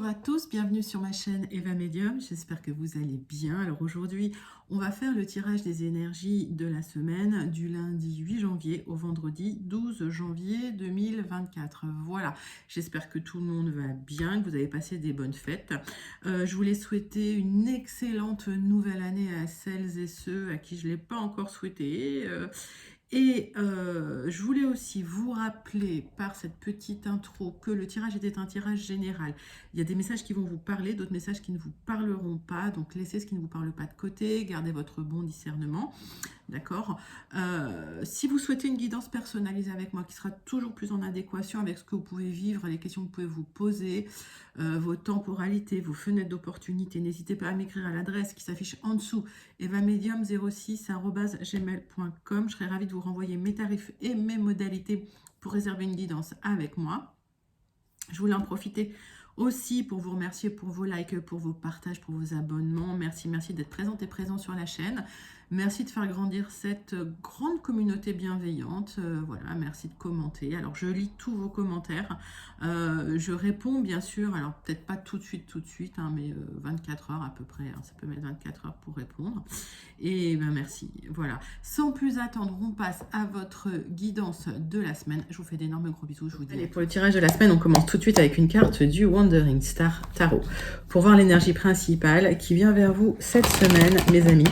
Bonjour à tous, bienvenue sur ma chaîne Eva Medium, j'espère que vous allez bien. Alors aujourd'hui, on va faire le tirage des énergies de la semaine du lundi 8 janvier au vendredi 12 janvier 2024. Voilà, j'espère que tout le monde va bien, que vous avez passé des bonnes fêtes. Je voulais souhaiter une excellente nouvelle année à celles et ceux à qui je ne l'ai pas encore souhaité. Je voulais aussi vous rappeler par cette petite intro que le tirage était un tirage général. Il y a des messages qui vont vous parler, d'autres messages qui ne vous parleront pas. Donc laissez ce qui ne vous parle pas de côté, gardez votre bon discernement. D'accord. Si vous souhaitez une guidance personnalisée avec moi qui sera toujours plus en adéquation avec ce que vous pouvez vivre, les questions que vous pouvez vous poser, vos temporalités, vos fenêtres d'opportunité, n'hésitez pas à m'écrire à l'adresse qui s'affiche en dessous, evamedium06@gmail.com. Je serai ravie de vous renvoyer mes tarifs et mes modalités pour réserver une guidance avec moi. Je voulais en profiter aussi pour vous remercier pour vos likes, pour vos partages, pour vos abonnements. Merci d'être présente et présent sur la chaîne. Merci de faire grandir cette grande communauté bienveillante. Voilà, merci de commenter. Alors, je lis tous vos commentaires. Je réponds, bien sûr. Alors, peut-être pas tout de suite, hein, mais 24 heures à peu près. Hein, ça peut mettre 24 heures pour répondre. Et ben merci. Voilà. Sans plus attendre, on passe à votre guidance de la semaine. Je vous fais d'énormes gros bisous. Je vous dis. Allez, pour le tirage de la semaine, on commence tout de suite avec une carte du Wandering Star Tarot. Pour voir l'énergie principale qui vient vers vous cette semaine, mes amis.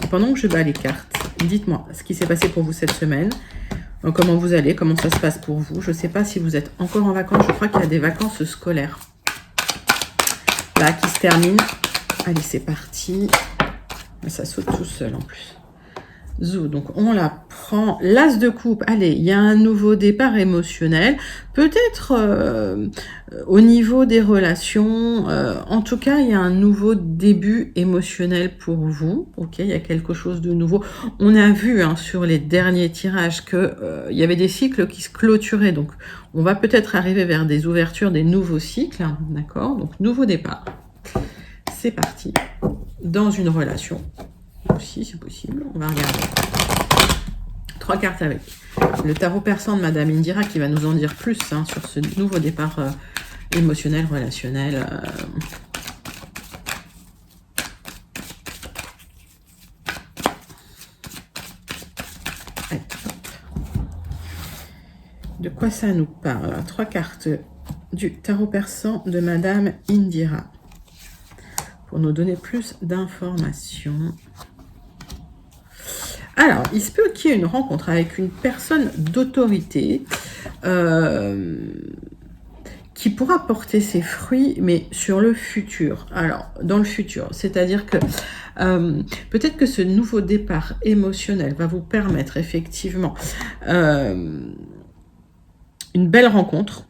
Et pendant que je bats les cartes, dites-moi ce qui s'est passé pour vous cette semaine, comment vous allez, comment ça se passe pour vous. Je ne sais pas si vous êtes encore en vacances, je crois qu'il y a des vacances scolaires là qui se terminent. Allez, c'est parti. Ça saute tout seul en plus. Zou, donc on la prend. L'as de coupe, allez, il y a un nouveau départ émotionnel. Peut-être au niveau des relations, en tout cas, il y a un nouveau début émotionnel pour vous. Ok, il y a quelque chose de nouveau. On a vu hein, sur les derniers tirages que il y avait des cycles qui se clôturaient. Donc, on va peut-être arriver vers des ouvertures, des nouveaux cycles. Hein, d'accord, donc nouveau départ. C'est parti. Dans une relation. Aussi, c'est possible. On va regarder. 3 cartes avec le tarot persan de Madame Indira qui va nous en dire plus hein, sur ce nouveau départ émotionnel, relationnel. Allez, de quoi ça nous parle? 3 cartes du tarot persan de Madame Indira pour nous donner plus d'informations. Alors, il se peut qu'il y ait une rencontre avec une personne d'autorité qui pourra porter ses fruits, mais sur le futur. Alors, dans le futur, c'est-à-dire que peut-être que ce nouveau départ émotionnel va vous permettre effectivement une belle rencontre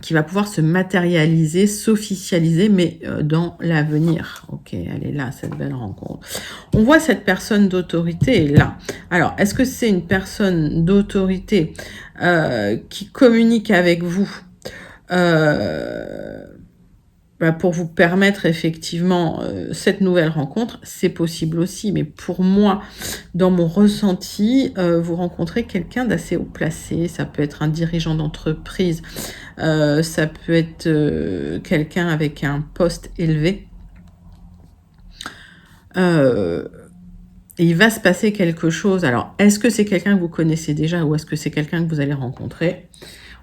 qui va pouvoir se matérialiser, s'officialiser, mais dans l'avenir. Ok, elle est là, cette belle rencontre. On voit cette personne d'autorité est là. Alors, est-ce que c'est une personne d'autorité qui communique avec vous pour vous permettre effectivement cette nouvelle rencontre? C'est possible aussi, mais pour moi, dans mon ressenti, vous rencontrez quelqu'un d'assez haut placé. Ça peut être un dirigeant d'entreprise, ça peut être quelqu'un avec un poste élevé. Et il va se passer quelque chose. Alors, est-ce que c'est quelqu'un que vous connaissez déjà ou est-ce que c'est quelqu'un que vous allez rencontrer?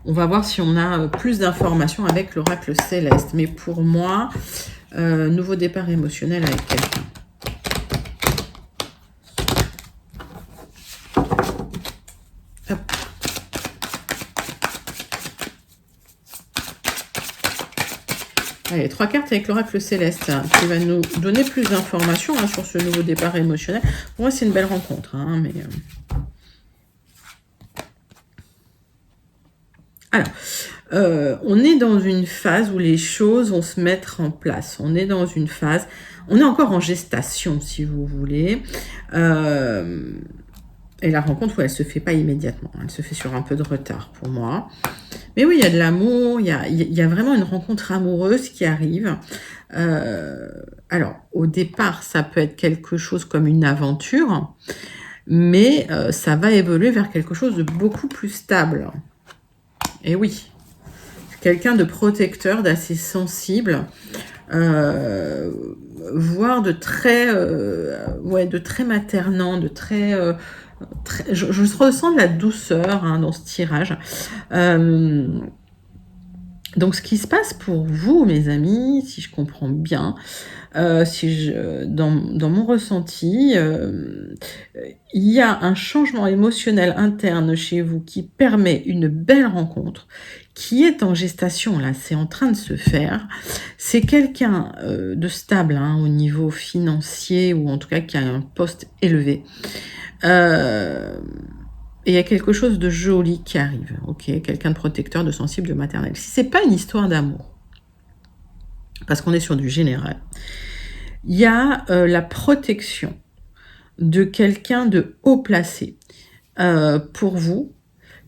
On va voir si on a plus d'informations avec l'oracle céleste. Mais pour moi, nouveau départ émotionnel avec quelqu'un. Hop. Allez, 3 cartes avec l'oracle céleste hein, qui va nous donner plus d'informations hein, sur ce nouveau départ émotionnel. Pour moi, c'est une belle rencontre. Hein, mais alors, on est dans une phase où les choses vont se mettre en place. On est dans une phase, on est encore en gestation, si vous voulez. Et la rencontre, elle se fait pas immédiatement. Elle se fait sur un peu de retard pour moi. Mais oui, il y a de l'amour, il y a vraiment une rencontre amoureuse qui arrive. Alors, au départ, ça peut être quelque chose comme une aventure, mais ça va évoluer vers quelque chose de beaucoup plus stable. Et oui, quelqu'un de protecteur, d'assez sensible, voire de très, de très maternant, de très... je ressens de la douceur dans ce tirage. Donc, ce qui se passe pour vous, mes amis, si je comprends bien, dans mon ressenti, il y a un changement émotionnel interne chez vous qui permet une belle rencontre, qui est en gestation, là, c'est en train de se faire. C'est quelqu'un de stable au niveau financier, ou en tout cas qui a un poste élevé. Et il y a quelque chose de joli qui arrive, ok, quelqu'un de protecteur, de sensible, de maternel. Si c'est pas une histoire d'amour, parce qu'on est sur du général, il y a la protection de quelqu'un de haut placé pour vous,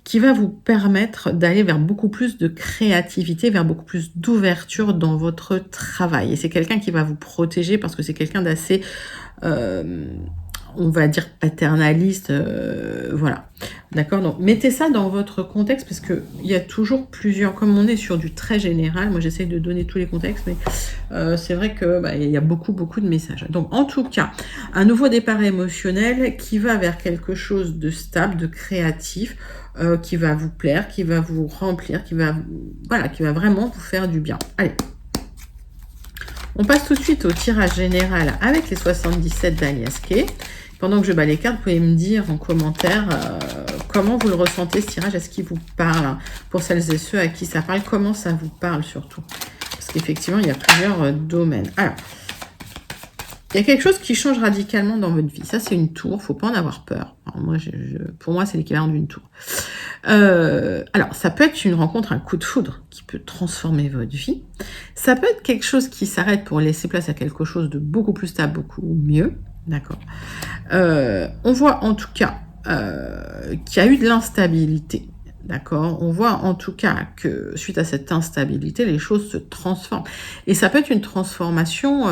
qui va vous permettre d'aller vers beaucoup plus de créativité, vers beaucoup plus d'ouverture dans votre travail. Et c'est quelqu'un qui va vous protéger parce que c'est quelqu'un d'assez... on va dire paternaliste, voilà. D'accord? Donc, mettez ça dans votre contexte, parce qu'il y a toujours plusieurs... Comme on est sur du très général, moi j'essaye de donner tous les contextes, mais c'est vrai que il y a beaucoup de messages. Donc, en tout cas, un nouveau départ émotionnel qui va vers quelque chose de stable, de créatif, qui va vous plaire, qui va vous remplir, qui va vraiment vous faire du bien. Allez, on passe tout de suite au tirage général avec les 77 d'Alias Kay. Pendant que je bats les cartes, vous pouvez me dire en commentaire comment vous le ressentez, ce tirage. Est-ce qu'il vous parle? Pour celles et ceux à qui ça parle, comment ça vous parle surtout? Parce qu'effectivement, il y a plusieurs domaines. Alors, il y a quelque chose qui change radicalement dans votre vie. Ça, c'est une tour. Il ne faut pas en avoir peur. Alors, moi, pour moi, c'est l'équivalent d'une tour. Alors, ça peut être une rencontre, un coup de foudre qui peut transformer votre vie. Ça peut être quelque chose qui s'arrête pour laisser place à quelque chose de beaucoup plus stable, beaucoup mieux. D'accord. On voit en tout cas qu'il y a eu de l'instabilité. D'accord. On voit en tout cas que suite à cette instabilité, les choses se transforment. Et ça peut être une transformation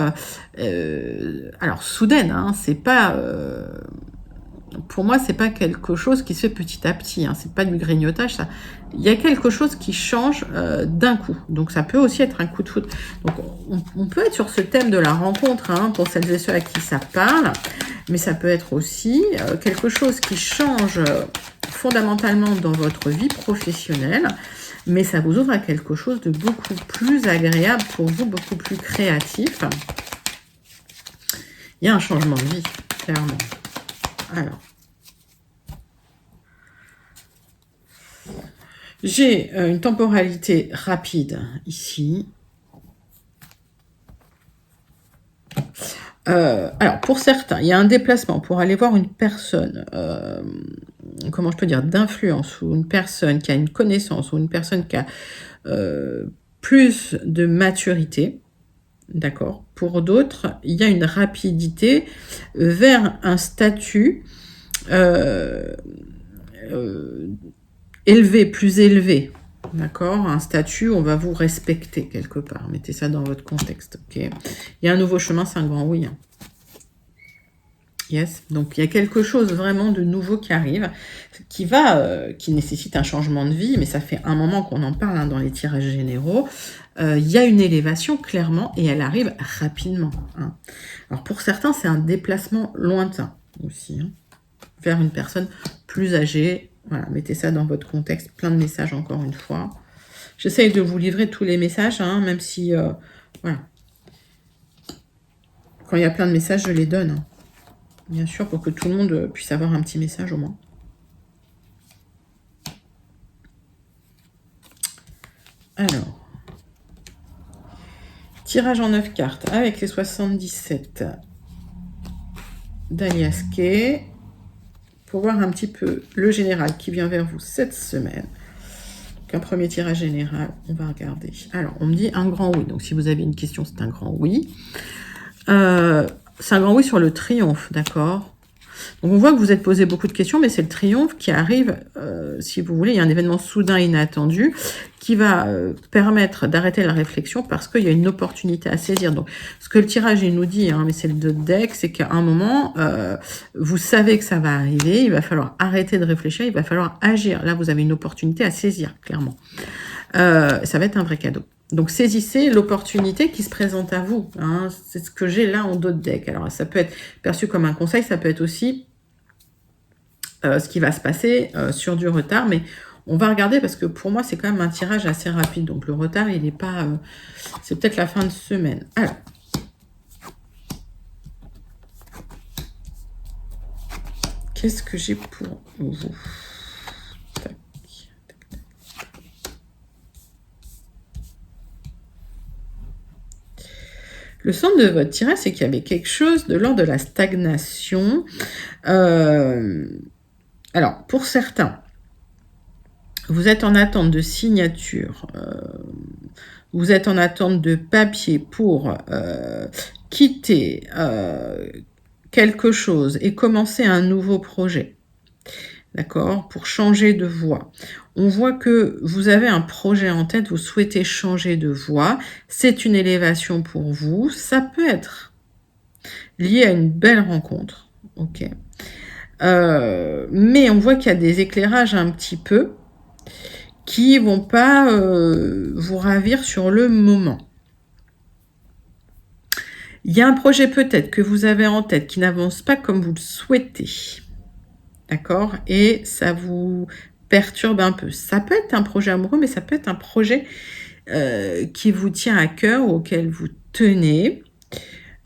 alors soudaine, c'est pas... pour moi, c'est pas quelque chose qui se fait petit à petit. C'est pas du grignotage, ça. Il y a quelque chose qui change d'un coup. Donc, ça peut aussi être un coup de foudre. Donc, on peut être sur ce thème de la rencontre, pour celles et ceux à qui ça parle. Mais ça peut être aussi quelque chose qui change fondamentalement dans votre vie professionnelle. Mais ça vous ouvre à quelque chose de beaucoup plus agréable pour vous, beaucoup plus créatif. Il y a un changement de vie, clairement. Alors, j'ai une temporalité rapide ici. Alors, pour certains, il y a un déplacement pour aller voir une personne, comment je peux dire, d'influence, ou une personne qui a une connaissance, ou une personne qui a plus de maturité. D'accord. Pour d'autres, il y a une rapidité vers un statut élevé, plus élevé. D'accord. Un statut, on va vous respecter quelque part. Mettez ça dans votre contexte. Ok. Il y a un nouveau chemin, c'est un grand oui. Yes. Donc, il y a quelque chose vraiment de nouveau qui arrive, qui nécessite un changement de vie, mais ça fait un moment qu'on en parle dans les tirages généraux. Il y a une élévation, clairement, et elle arrive rapidement. Alors, pour certains, c'est un déplacement lointain aussi, vers une personne plus âgée. Voilà, mettez ça dans votre contexte. Plein de messages, encore une fois. J'essaye de vous livrer tous les messages, même si, voilà. Quand il y a plein de messages, je les donne. Bien sûr, pour que tout le monde puisse avoir un petit message au moins. Alors, tirage en 9 cartes avec les 77 d'Alias Kay pour voir un petit peu le général qui vient vers vous cette semaine. Donc, un premier tirage général, on va regarder. Alors, on me dit un grand oui. Donc, si vous avez une question, c'est un grand oui. C'est un grand oui sur le triomphe, d'accord? Donc, on voit que vous êtes posé beaucoup de questions, mais c'est le triomphe qui arrive, si vous voulez. Il y a un événement soudain, inattendu, qui va permettre d'arrêter la réflexion parce qu'il y a une opportunité à saisir. Donc, ce que le tirage il nous dit, mais c'est le 2 de deck, c'est qu'à un moment, vous savez que ça va arriver, il va falloir arrêter de réfléchir, il va falloir agir. Là, vous avez une opportunité à saisir, clairement. Ça va être un vrai cadeau. Donc, saisissez l'opportunité qui se présente à vous. Hein. C'est ce que j'ai là en dos de deck. Alors, ça peut être perçu comme un conseil, ça peut être aussi ce qui va se passer sur du retard. Mais on va regarder parce que pour moi, c'est quand même un tirage assez rapide. Donc, le retard, il n'est pas... c'est peut-être la fin de semaine. Alors. Qu'est-ce que j'ai pour vous? Le centre de votre tirage, c'est qu'il y avait quelque chose de l'ordre de la stagnation. Alors, pour certains, vous êtes en attente de signature. Vous êtes en attente de papier pour quitter quelque chose et commencer un nouveau projet. D'accord? Pour changer de voie. On voit que vous avez un projet en tête, vous souhaitez changer de voie. C'est une élévation pour vous. Ça peut être lié à une belle rencontre. Ok. Mais on voit qu'il y a des éclairages un petit peu qui ne vont pas vous ravir sur le moment. Il y a un projet peut-être que vous avez en tête qui n'avance pas comme vous le souhaitez. D'accord? Et ça vous perturbe un peu. Ça peut être un projet amoureux, mais ça peut être un projet qui vous tient à cœur ou auquel vous tenez.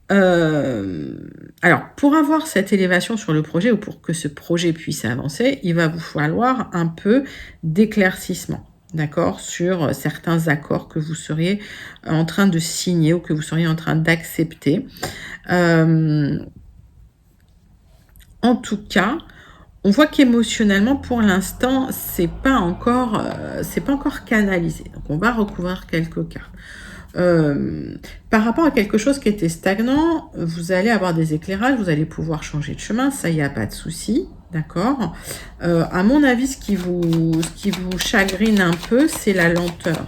Alors, pour avoir cette élévation sur le projet ou pour que ce projet puisse avancer, il va vous falloir un peu d'éclaircissement, d'accord, sur certains accords que vous seriez en train de signer ou que vous seriez en train d'accepter. En tout cas, on voit qu'émotionnellement, pour l'instant, c'est pas encore canalisé. Donc, on va recouvrir quelques cartes. Par rapport à quelque chose qui était stagnant, vous allez avoir des éclairages, vous allez pouvoir changer de chemin, ça, il n'y a pas de souci, d'accord? À mon avis, ce qui vous chagrine un peu, c'est la lenteur.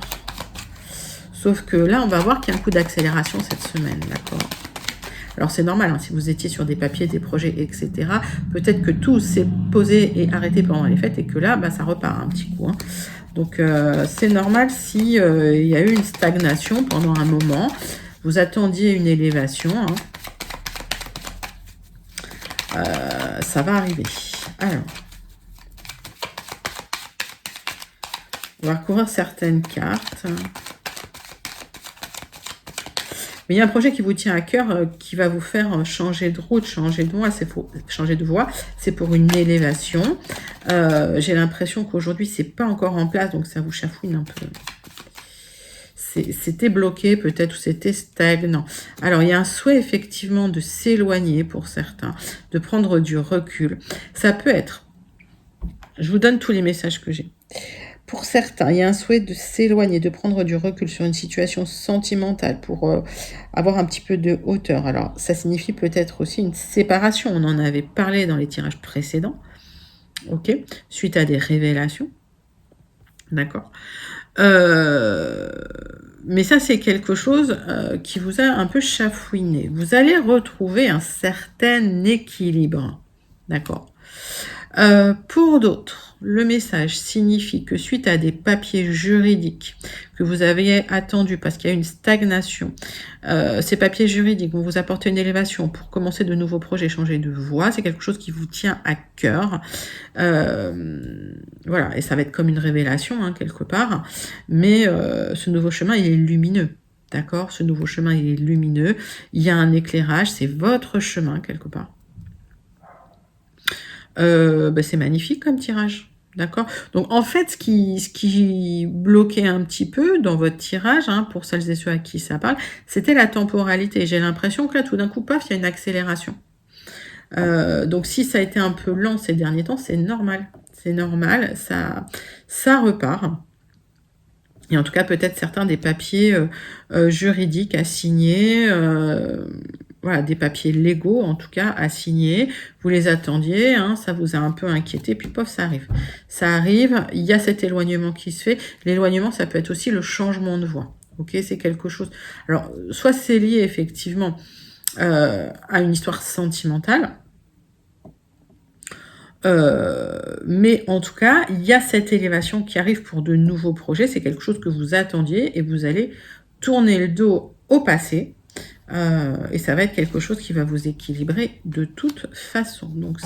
Sauf que là, on va voir qu'il y a un coup d'accélération cette semaine, d'accord? Alors, c'est normal, hein, si vous étiez sur des papiers, des projets, etc., peut-être que tout s'est posé et arrêté pendant les fêtes et que là, bah, ça repart un petit coup, hein. Donc, c'est normal si il y a eu une stagnation pendant un moment. Vous attendiez une élévation. Hein. Ça va arriver. Alors, on va recouvrir certaines cartes. Mais il y a un projet qui vous tient à cœur, qui va vous faire changer de route, changer de voie. C'est pour une élévation. J'ai l'impression qu'aujourd'hui, c'est pas encore en place, donc ça vous chafouine un peu. C'était bloqué peut-être ou c'était stagnant. Alors, il y a un souhait effectivement de s'éloigner pour certains, de prendre du recul. Ça peut être, je vous donne tous les messages que j'ai. Pour certains, il y a un souhait de s'éloigner, de prendre du recul sur une situation sentimentale pour avoir un petit peu de hauteur. Alors, ça signifie peut-être aussi une séparation. On en avait parlé dans les tirages précédents, ok, suite à des révélations. D'accord. Mais ça, c'est quelque chose qui vous a un peu chafouiné. Vous allez retrouver un certain équilibre. D'accord. Pour d'autres, le message signifie que suite à des papiers juridiques que vous aviez attendus parce qu'il y a une stagnation, ces papiers juridiques vont vous apporter une élévation pour commencer de nouveaux projets, changer de voie. C'est quelque chose qui vous tient à cœur. Voilà, et ça va être comme une révélation, hein, quelque part. Mais ce nouveau chemin, il est lumineux. D'accord? Ce nouveau chemin, il est lumineux. Il y a un éclairage, c'est votre chemin, quelque part. C'est magnifique comme tirage, d'accord? Donc, en fait, ce qui bloquait un petit peu dans votre tirage, hein, pour celles et ceux à qui ça parle, c'était la temporalité. J'ai l'impression que là, tout d'un coup, paf, il y a une accélération. Donc, si ça a été un peu lent ces derniers temps, c'est normal. C'est normal, ça repart. Et en tout cas, peut-être certains des papiers juridiques à signer... voilà, des papiers légaux, en tout cas, à signer. Vous les attendiez, hein, ça vous a un peu inquiété, puis pof, ça arrive. Ça arrive, il y a cet éloignement qui se fait. L'éloignement, ça peut être aussi le changement de voie. Ok, c'est quelque chose... Alors, soit c'est lié, effectivement, à une histoire sentimentale, Mais en tout cas, il y a cette élévation qui arrive pour de nouveaux projets. C'est quelque chose que vous attendiez et vous allez tourner le dos au passé. Et ça va être quelque chose qui va vous équilibrer de toute façon. Donc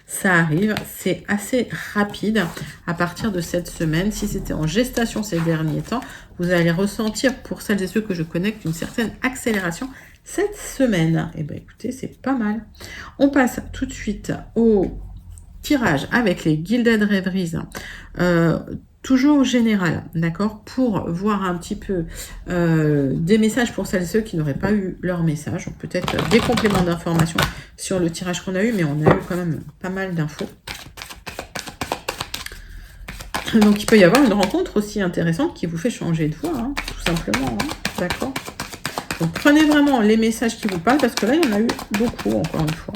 ça arrive, c'est assez rapide à partir de cette semaine. Si c'était en gestation ces derniers temps, vous allez ressentir, pour celles et ceux que je connecte, une certaine accélération cette semaine. Et bien écoutez, c'est pas mal. On passe tout de suite au tirage avec les Gilded Rêveries. Toujours général, d'accord, pour voir un petit peu des messages pour celles et ceux qui n'auraient pas eu leur message, peut-être des compléments d'informations sur le tirage qu'on a eu, mais on a eu quand même pas mal d'infos. Donc il peut y avoir une rencontre aussi intéressante qui vous fait changer de voix, hein, tout simplement, hein, d'accord. Donc prenez vraiment les messages qui vous parlent, parce que là il y en a eu beaucoup, encore une fois.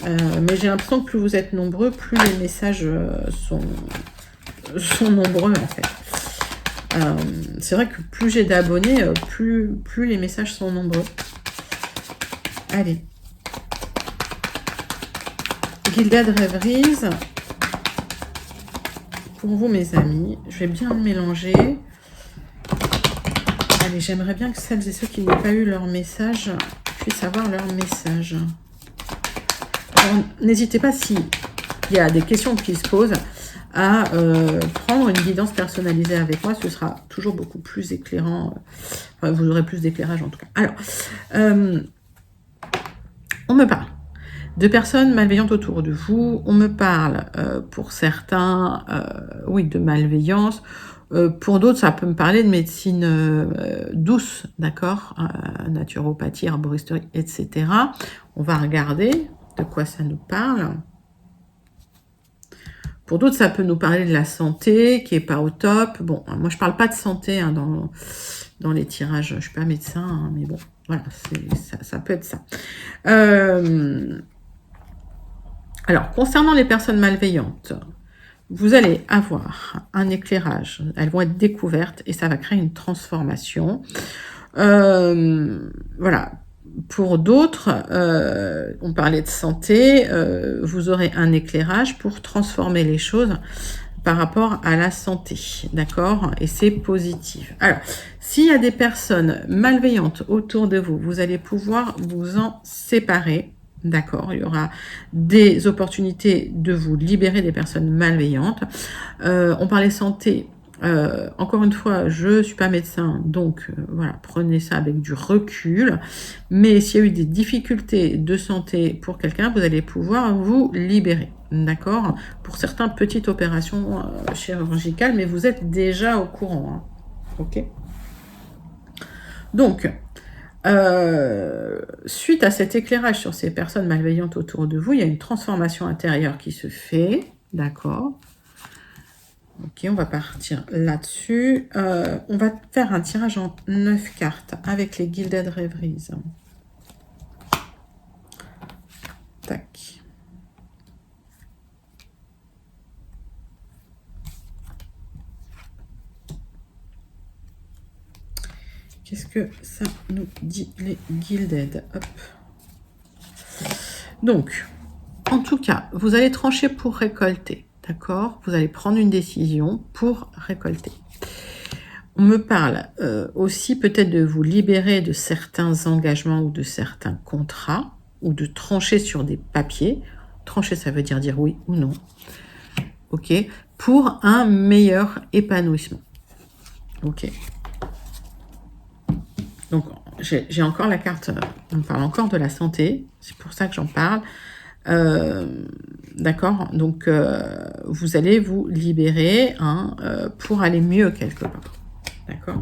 Mais j'ai l'impression que plus vous êtes nombreux, plus les messages sont nombreux en fait. C'est vrai que plus j'ai d'abonnés, plus les messages sont nombreux. Allez. Gilded Rêveries. Pour vous mes amis, je vais bien le mélanger. Allez, j'aimerais bien que celles et ceux qui n'ont pas eu leur message puissent avoir leur message. N'hésitez pas, s'il y a des questions qui se posent, à prendre une guidance personnalisée avec moi. Ce sera toujours beaucoup plus éclairant. Enfin, vous aurez plus d'éclairage en tout cas. Alors, on me parle de personnes malveillantes autour de vous. On me parle, pour certains, oui, de malveillance. Pour d'autres, ça peut me parler de médecine douce, d'accord, naturopathie, herboristerie, etc. On va regarder de quoi ça nous parle. Pour d'autres, ça peut nous parler de la santé qui n'est pas au top. Bon, moi, je ne parle pas de santé hein, dans les tirages. Je ne suis pas médecin, hein, mais bon, voilà, ça peut être ça. Alors, concernant les personnes malveillantes, vous allez avoir un éclairage. Elles vont être découvertes et ça va créer une transformation. Voilà. Pour d'autres, on parlait de santé, vous aurez un éclairage pour transformer les choses par rapport à la santé, d'accord? Et c'est positif. Alors, s'il y a des personnes malveillantes autour de vous, vous allez pouvoir vous en séparer, d'accord? Il y aura des opportunités de vous libérer des personnes malveillantes. On parlait santé. Encore une fois, je ne suis pas médecin, donc voilà, prenez ça avec du recul. Mais s'il y a eu des difficultés de santé pour quelqu'un, vous allez pouvoir vous libérer, d'accord? Pour certaines petites opérations chirurgicales, mais vous êtes déjà au courant, hein, ok? Donc, suite à cet éclairage sur ces personnes malveillantes autour de vous, il y a une transformation intérieure qui se fait, d'accord? Ok, on va partir là-dessus. On va faire un tirage en 9 cartes avec les Gilded Rêveries. Tac. Qu'est-ce que ça nous dit les Gilded? Hop. Donc, en tout cas, vous allez trancher pour récolter. D'accord? Vous allez prendre une décision pour récolter. On me parle aussi peut-être de vous libérer de certains engagements ou de certains contrats ou de trancher sur des papiers. Trancher, ça veut dire oui ou non. Ok? Pour un meilleur épanouissement. Ok? Donc, j'ai encore la carte, on parle encore de la santé. C'est pour ça que j'en parle. D'accord, donc vous allez vous libérer hein, pour aller mieux quelque part. D'accord.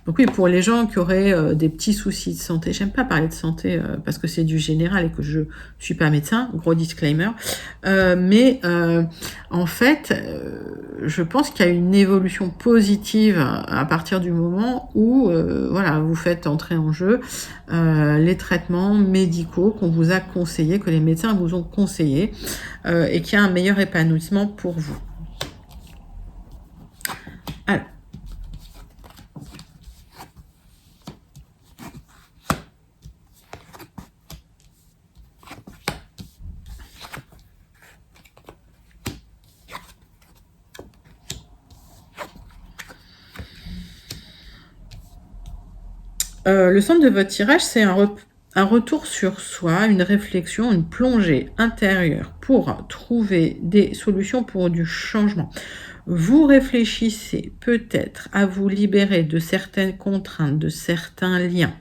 Donc oui, pour les gens qui auraient des petits soucis de santé, j'aime pas parler de santé parce que c'est du général et que je suis pas médecin, gros disclaimer, mais en fait, je pense qu'il y a une évolution positive à partir du moment où voilà, vous faites entrer en jeu les traitements médicaux qu'on vous a conseillés, que les médecins vous ont conseillés et qu'il y a un meilleur épanouissement pour vous. Alors, Le centre de votre tirage, c'est un retour sur soi, une réflexion, une plongée intérieure pour trouver des solutions pour du changement. Vous réfléchissez peut-être à vous libérer de certaines contraintes, de certains liens.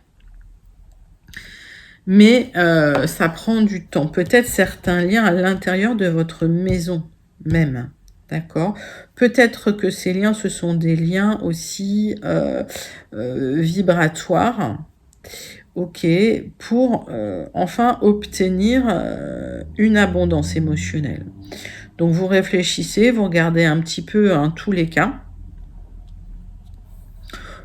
Mais ça prend du temps. Peut-être certains liens à l'intérieur de votre maison même. D'accord? Peut-être que ces liens, ce sont des liens aussi vibratoires. Ok, pour enfin obtenir une abondance émotionnelle. Donc vous réfléchissez, vous regardez un petit peu tous les cas.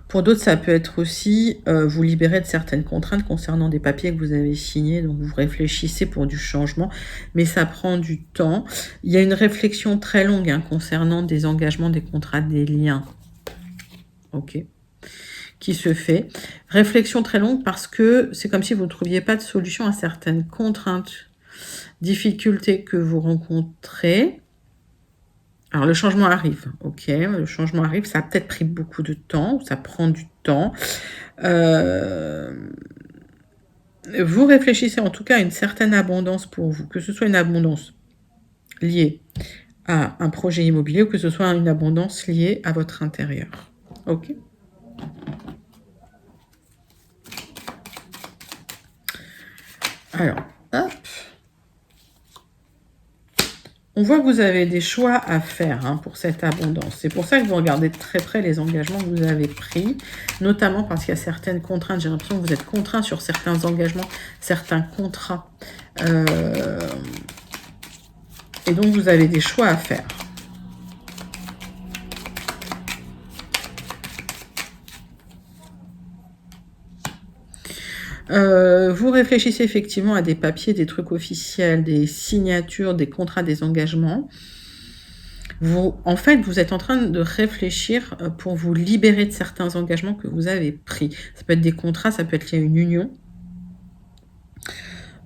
Pour d'autres, ça peut être aussi vous libérer de certaines contraintes concernant des papiers que vous avez signés. Donc vous réfléchissez pour du changement, mais ça prend du temps. Il y a une réflexion très longue concernant des engagements, des contrats, des liens. Ok, qui se fait. Réflexion très longue parce que c'est comme si vous ne trouviez pas de solution à certaines contraintes, difficultés que vous rencontrez. Alors, le changement arrive, ok, le changement arrive, ça a peut-être pris beaucoup de temps, ça prend du temps. Vous réfléchissez en tout cas à une certaine abondance pour vous, que ce soit une abondance liée à un projet immobilier ou que ce soit une abondance liée à votre intérieur, ok. Alors, hop. On voit que vous avez des choix à faire pour cette abondance. C'est pour ça que vous regardez de très près les engagements que vous avez pris, notamment parce qu'il y a certaines contraintes. J'ai l'impression que vous êtes contraint sur certains engagements, certains contrats. Et donc, vous avez des choix à faire. Vous réfléchissez effectivement à des papiers, des trucs officiels, des signatures, des contrats, des engagements. En fait, vous êtes en train de réfléchir pour vous libérer de certains engagements que vous avez pris. Ça peut être des contrats, ça peut être lié à une union.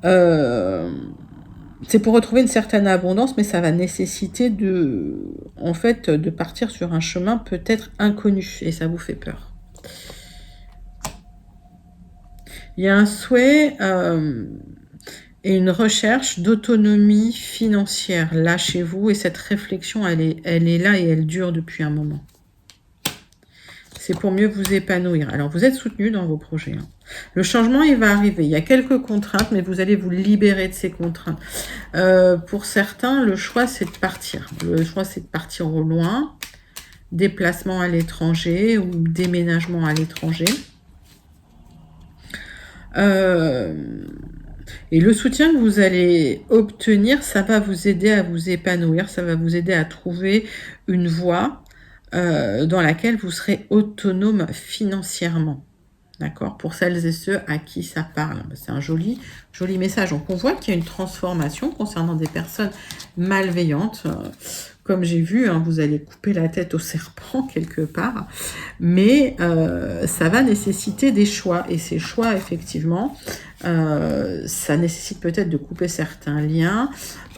C'est pour retrouver une certaine abondance, mais ça va nécessiter de partir sur un chemin peut-être inconnu, et ça vous fait peur. Il y a un souhait et une recherche d'autonomie financière là chez vous, et cette réflexion, elle est là et elle dure depuis un moment. C'est pour mieux vous épanouir. Alors, vous êtes soutenu dans vos projets. Le changement, il va arriver. Il y a quelques contraintes, mais vous allez vous libérer de ces contraintes. Pour certains, le choix, c'est de partir. Le choix, c'est de partir au loin, déplacement à l'étranger ou déménagement à l'étranger. Et le soutien que vous allez obtenir, ça va vous aider à vous épanouir, ça va vous aider à trouver une voie dans laquelle vous serez autonome financièrement. D'accord? Pour celles et ceux à qui ça parle. C'est un joli message. Donc, on voit qu'il y a une transformation concernant des personnes malveillantes. Comme j'ai vu, vous allez couper la tête au serpent quelque part. Mais ça va nécessiter des choix. Et ces choix, effectivement, ça nécessite peut-être de couper certains liens.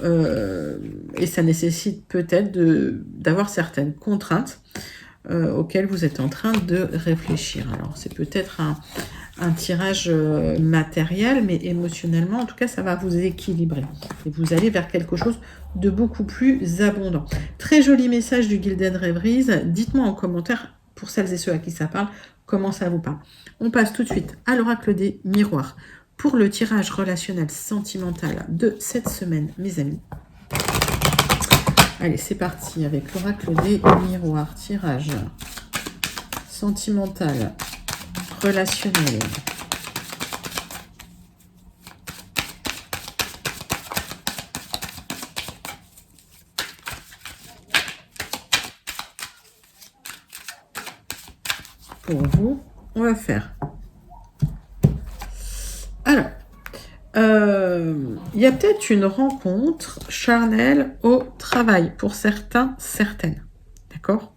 Et ça nécessite peut-être d'avoir certaines contraintes auquel vous êtes en train de réfléchir. Alors, c'est peut-être un tirage matériel, mais émotionnellement, en tout cas, ça va vous équilibrer. Et vous allez vers quelque chose de beaucoup plus abondant. Très joli message du Gilded Rêveries. Dites-moi en commentaire, pour celles et ceux à qui ça parle, comment ça vous parle. On passe tout de suite à l'oracle des miroirs pour le tirage relationnel sentimental de cette semaine, mes amis. Allez, c'est parti avec l'oracle des miroirs. Tirage sentimental, relationnel. Pour vous, on va faire. Alors, il y a peut-être une rencontre charnelle au travail pour certains, certaines. D'accord?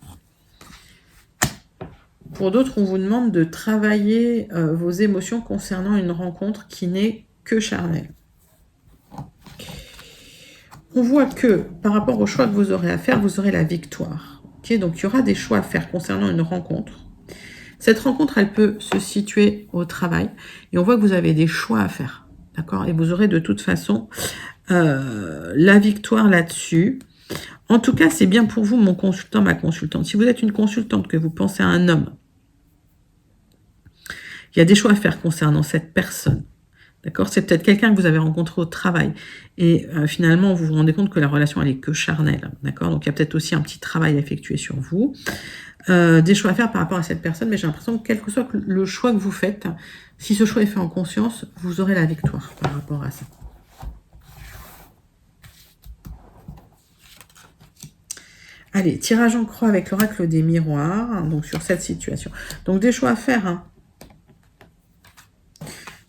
Pour d'autres, on vous demande de travailler vos émotions concernant une rencontre qui n'est que charnelle. On voit que par rapport au choix que vous aurez à faire, vous aurez la victoire. Okay? Donc, il y aura des choix à faire concernant une rencontre. Cette rencontre, elle peut se situer au travail. Et on voit que vous avez des choix à faire. D'accord? Et vous aurez de toute façon la victoire là-dessus. En tout cas, c'est bien pour vous, mon consultant, ma consultante. Si vous êtes une consultante, que vous pensez à un homme, il y a des choix à faire concernant cette personne. D'accord? C'est peut-être quelqu'un que vous avez rencontré au travail. Et finalement, vous vous rendez compte que la relation, elle est que charnelle. D'accord? Donc, il y a peut-être aussi un petit travail à effectuer sur vous. Des choix à faire par rapport à cette personne. Mais j'ai l'impression que quel que soit le choix que vous faites, si ce choix est fait en conscience, vous aurez la victoire par rapport à ça. Allez, tirage en croix avec l'oracle des miroirs, hein, donc sur cette situation. Donc des choix à faire. Hein.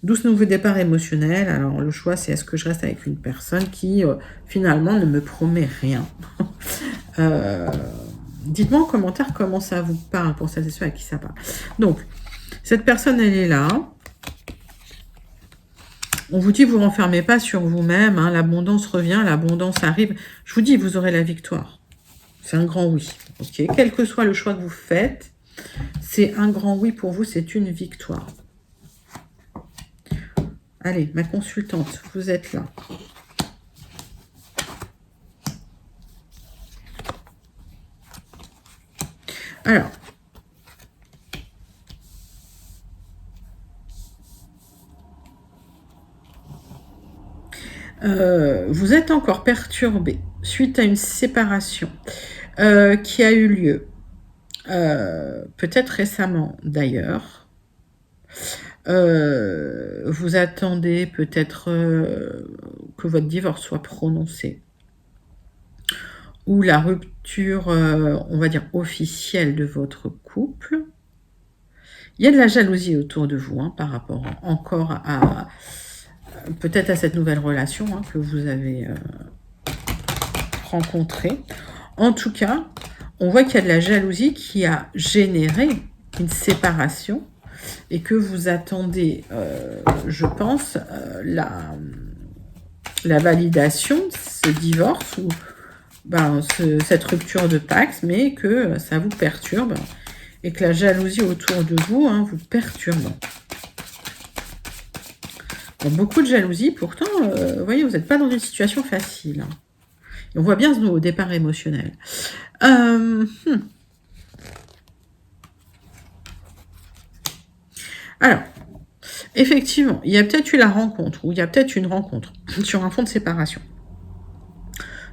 12 nouveaux départs émotionnels. Alors le choix, c'est est-ce que je reste avec une personne qui finalement ne me promet rien. Dites-moi en commentaire comment ça vous parle pour celles et ceux à qui ça parle. Donc, cette personne, elle est là. On vous dit, vous ne renfermez pas sur vous-même. Hein, l'abondance revient, l'abondance arrive. Je vous dis, vous aurez la victoire. C'est un grand oui. Okay. Quel que soit le choix que vous faites, c'est un grand oui pour vous, c'est une victoire. Allez, ma consultante, vous êtes là. Alors, vous êtes encore perturbé suite à une séparation qui a eu lieu, peut-être récemment d'ailleurs. Vous attendez peut-être que votre divorce soit prononcé ou la rupture, on va dire, officielle de votre couple. Il y a de la jalousie autour de vous, hein, par rapport encore à peut-être à cette nouvelle relation hein, que vous avez rencontrée. En tout cas, on voit qu'il y a de la jalousie qui a généré une séparation et que vous attendez, je pense, la validation de ce divorce ou cette rupture de Pax, mais que ça vous perturbe et que la jalousie autour de vous hein, vous perturbe. Donc, beaucoup de jalousie, pourtant, vous voyez, vous n'êtes pas dans une situation facile. Et on voit bien ce nouveau départ émotionnel. Alors, effectivement, il y a peut-être eu la rencontre, ou il y a peut-être une rencontre sur un fond de séparation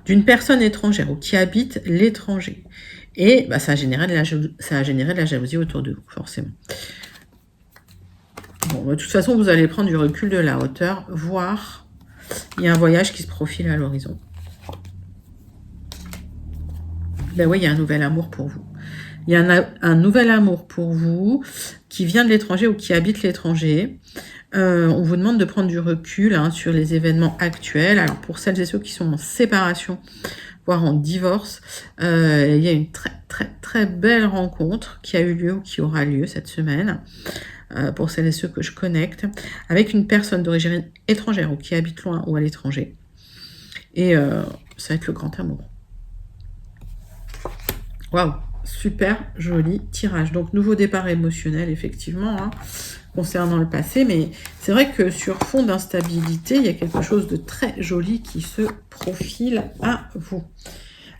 d'une personne étrangère ou qui habite l'étranger. Et ça a généré de la jalousie autour de vous, forcément. Bon, de toute façon, vous allez prendre du recul, de la hauteur, voir il y a un voyage qui se profile à l'horizon. Ben oui, il y a un nouvel amour pour vous. Il y a un nouvel amour pour vous qui vient de l'étranger ou qui habite l'étranger. On vous demande de prendre du recul hein, sur les événements actuels. Alors, pour celles et ceux qui sont en séparation, voire en divorce, il y a une très, très, très belle rencontre qui a eu lieu ou qui aura lieu cette semaine. Pour celles et ceux que je connecte, avec une personne d'origine étrangère ou qui habite loin ou à l'étranger. Et ça va être le grand amour. Waouh, super joli tirage. Donc, nouveau départ émotionnel, effectivement, hein, concernant le passé. Mais c'est vrai que sur fond d'instabilité, il y a quelque chose de très joli qui se profile à vous.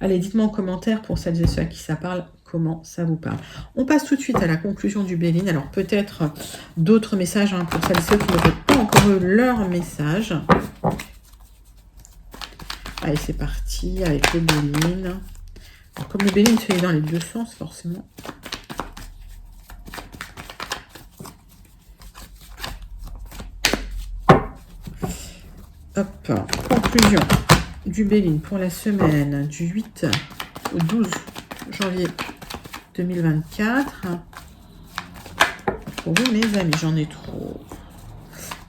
Allez, dites-moi en commentaire, pour celles et ceux à qui ça parle, comment ça vous parle. On passe tout de suite à la conclusion du Béline. Alors, peut-être d'autres messages hein, pour celles et ceux qui n'auraient pas encore eu leur message. Allez, c'est parti avec le Béline. Alors, comme le Béline se fait dans les deux sens, forcément. Hop, conclusion du Béline pour la semaine du 8 au 12 janvier 2024. Pour vous, mes amis, j'en ai trop.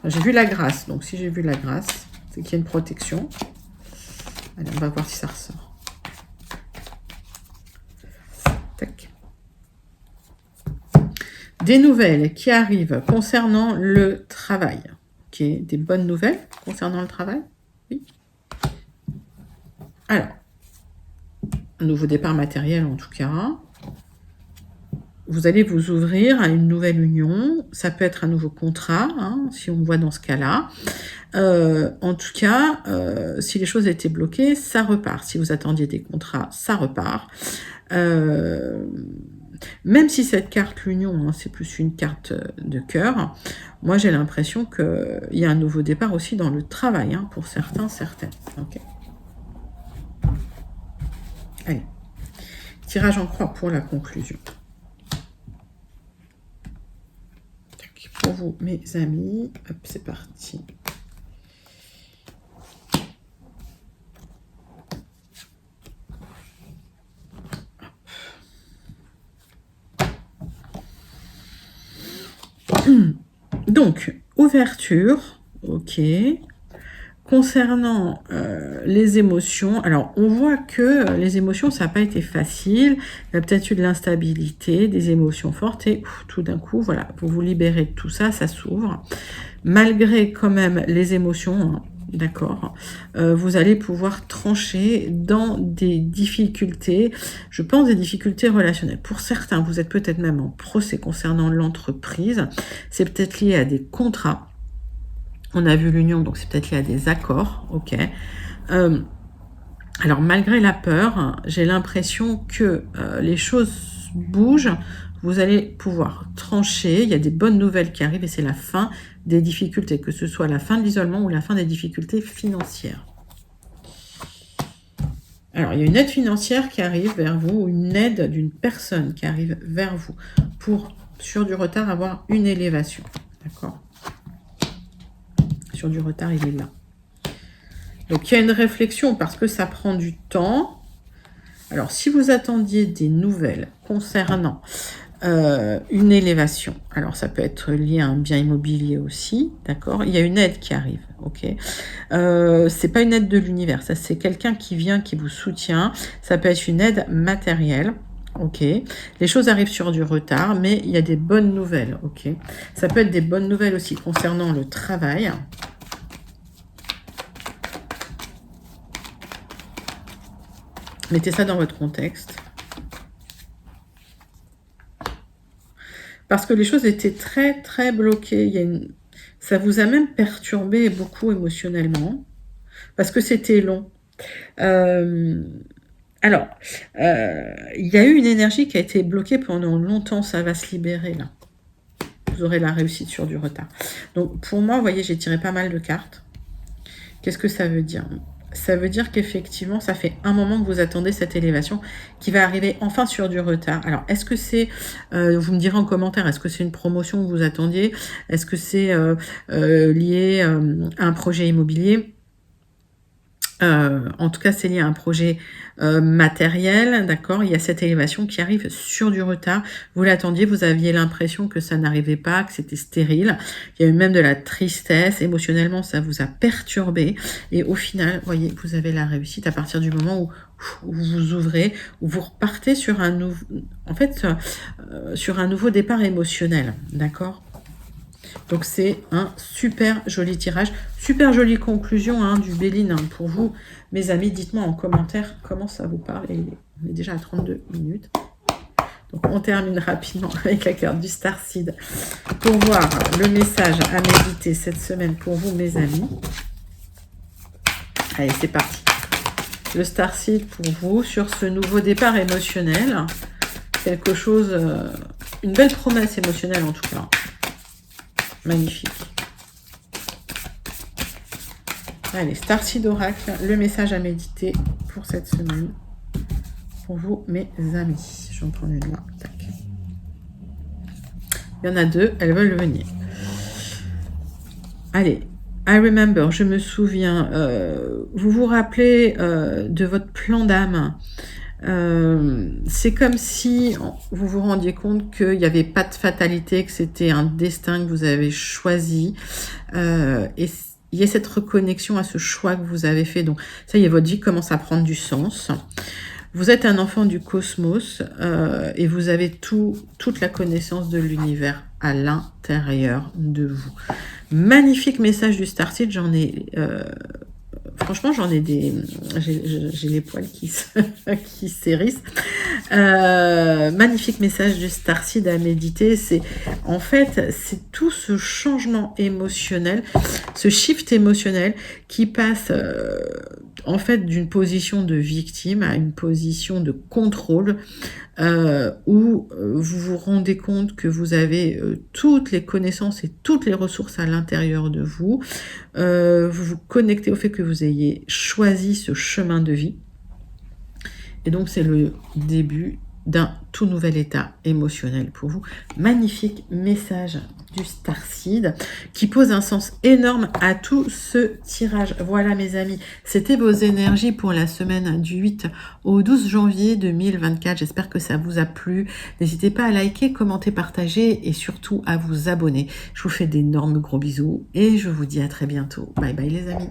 J'ai vu la grâce, donc si j'ai vu la grâce, c'est qu'il y a une protection. Allez, on va voir si ça ressort. Tac. Des nouvelles qui arrivent concernant le travail. Ok, des bonnes nouvelles concernant le travail. Oui. Alors, un nouveau départ matériel en tout cas. vous allez vous ouvrir à une nouvelle union. Ça peut être un nouveau contrat, hein, si on me voit dans ce cas-là. En tout cas, si les choses étaient bloquées, ça repart. Si vous attendiez des contrats, ça repart. Même si cette carte l'union, hein, c'est plus une carte de cœur, moi j'ai l'impression qu'il y a un nouveau départ aussi dans le travail, hein, pour certains, certaines. Okay. Allez, tirage en croix pour la conclusion. Pour vous, mes amis, hop, c'est parti. Donc, ouverture, ok. Concernant les émotions, alors on voit que les émotions, ça n'a pas été facile. Il y a peut-être eu de l'instabilité, des émotions fortes et tout d'un coup, voilà, vous vous libérez de tout ça, ça s'ouvre. Malgré quand même les émotions, hein, d'accord, vous allez pouvoir trancher dans des difficultés, je pense des difficultés relationnelles. Pour certains, vous êtes peut-être même en procès concernant l'entreprise, c'est peut-être lié à des contrats. On a vu l'union, donc c'est peut-être lié à des accords, ok. Alors malgré la peur, j'ai l'impression que les choses bougent, vous allez pouvoir trancher, il y a des bonnes nouvelles qui arrivent et c'est la fin des difficultés, que ce soit la fin de l'isolement ou la fin des difficultés financières. Alors il y a une aide financière qui arrive vers vous, ou une aide d'une personne qui arrive vers vous pour, sur du retard, avoir une élévation, d'accord. Du retard, il est là. Donc, il y a une réflexion parce que ça prend du temps. Alors, si vous attendiez des nouvelles concernant une élévation, alors ça peut être lié à un bien immobilier aussi, d'accord. Il y a une aide qui arrive, ok. C'est pas une aide de l'univers, ça c'est quelqu'un qui vient, qui vous soutient. Ça peut être une aide matérielle. Ok, les choses arrivent sur du retard, mais il y a des bonnes nouvelles, ok. Ça peut être des bonnes nouvelles aussi concernant le travail. Mettez ça dans votre contexte. Parce que les choses étaient très, très bloquées. Ça vous a même perturbé beaucoup émotionnellement. Parce que c'était long. Alors, il y a eu une énergie qui a été bloquée pendant longtemps. Ça va se libérer, là. Vous aurez la réussite sur du retard. Donc, pour moi, vous voyez, j'ai tiré pas mal de cartes. Qu'est-ce que ça veut dire ? Ça veut dire qu'effectivement, ça fait un moment que vous attendez cette élévation qui va arriver enfin sur du retard. Alors, est-ce que c'est, vous me direz en commentaire, est-ce que c'est une promotion que vous attendiez? Est-ce que c'est lié à un projet immobilier? En tout cas, c'est lié à un projet matériel, d'accord. Il y a cette élévation qui arrive sur du retard. Vous l'attendiez, vous aviez l'impression que ça n'arrivait pas, que c'était stérile. Il y a eu même de la tristesse. Émotionnellement, ça vous a perturbé. Et au final, vous voyez, vous avez la réussite à partir du moment où vous vous ouvrez, où vous repartez sur un nouveau, en fait, sur un nouveau départ émotionnel, d'accord. Donc, c'est un super joli tirage, super jolie conclusion hein, du Béline hein, pour vous, mes amis. Dites-moi en commentaire comment ça vous parle. Et on est déjà à 32 minutes. Donc, on termine rapidement avec la carte du Starseed pour voir le message à méditer cette semaine pour vous, mes amis. Allez, c'est parti. Le Starseed pour vous sur ce nouveau départ émotionnel. Quelque chose, une belle promesse émotionnelle en tout cas. Magnifique. Allez, Starseed Oracle, le message à méditer pour cette semaine. Pour vous, mes amis. Je vais en prendre une là. Tac. Il y en a deux, elles veulent venir. Allez, I remember, je me souviens. Vous vous rappelez de votre plan d'âme. C'est comme si vous vous rendiez compte qu'il n'y avait pas de fatalité, que c'était un destin que vous avez choisi. Et il y a cette reconnexion à ce choix que vous avez fait. Donc, ça y est, votre vie commence à prendre du sens. Vous êtes un enfant du cosmos et vous avez toute la connaissance de l'univers à l'intérieur de vous. Magnifique message du Starseed, j'en ai... franchement, j'en ai des... J'ai les poils qui s'hérissent. Magnifique message du Starseed à méditer. En fait, c'est tout ce changement émotionnel, ce shift émotionnel qui passe en fait d'une position de victime à une position de contrôle où vous vous rendez compte que vous avez toutes les connaissances et toutes les ressources à l'intérieur de vous. Vous vous connectez au fait que vous ayez choisi ce chemin de vie. Et donc, c'est le début d'un tout nouvel état émotionnel pour vous. Magnifique message du Starseed qui pose un sens énorme à tout ce tirage. Voilà mes amis, c'était vos énergies pour la semaine du 8 au 12 janvier 2024. J'espère que ça vous a plu. N'hésitez pas à liker, commenter, partager et surtout à vous abonner. Je vous fais d'énormes gros bisous et je vous dis à très bientôt. Bye bye les amis.